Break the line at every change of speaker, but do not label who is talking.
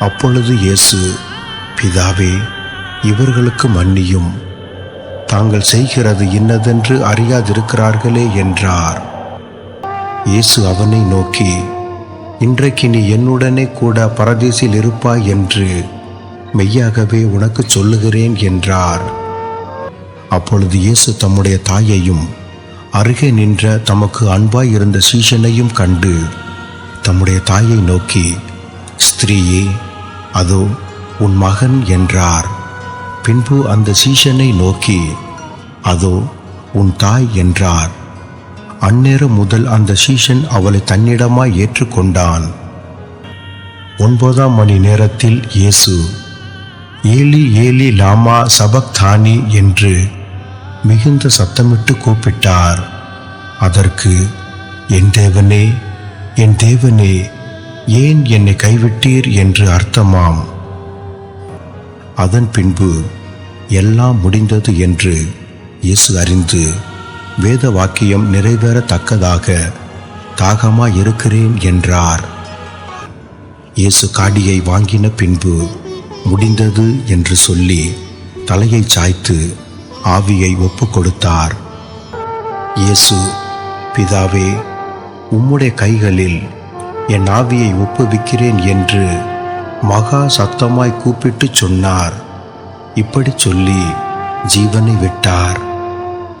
அப்பொழுது இயேசு, பிதாவே, இவர்களுக்கு மன்னியும், தாங்கள் செய்கிறது இன்னதென்று அறியாதிருக்கிறார்களே என்றார். இயேசு அவனை நோக்கி, இன்றைக்கு நீ என்னுடனே கூட பரதீசில் இருப்பாய் என்று மெய்யாகவே உனக்கு சொல்லுகிறேன் என்றார். அப்பொழுது இயேசு தம்முடைய தாயையும் அருகே நின்ற தமக்கு அன்பாய் இருந்த சீஷனையும் கண்டு தம்முடைய தாயை நோக்கி, ஸ்திரீயே, அதோ உன் மகன் என்றார். பின்பு அந்த சீஷனை நோக்கி, அதோ உன் தாய் என்றார். அந்நேரம் முதல் அந்த சீஷன் அவளை தன்னிடமாய் ஏற்றுக்கொண்டான். 9ஆம் மணி நேரத்தில் இயேசு, ஏலி ஏலி லாமா சபக்தானி என்று மிகுந்த சத்தமிட்டு கூப்பிட்டார். அதற்கு, என் தேவனே, என் தேவனே, ஏன் என்னை கைவிட்டீர் என்று அர்த்தமாம். அதன் பின்பு எல்லாம் முடிந்தது என்று இயேசு அறிந்து, வேத வாக்கியம் நிறைவேறத்தக்கதாக தாகமாயிருக்கிறேன் என்றார். இயேசு காடியை வாங்கின பின்பு முடிந்தது என்று சொல்லி தலையை சாய்த்து ஆவியை ஒப்பு கொடுத்தார். இயேசு, பிதாவே, உம்முடைய கைகளில் என் ஆவியை ஒப்புவிக்கிறேன் என்று மகா சத்தமாய் கூப்பிட்டு சொன்னார். இப்படி சொல்லி ஜீவனை விட்டார்.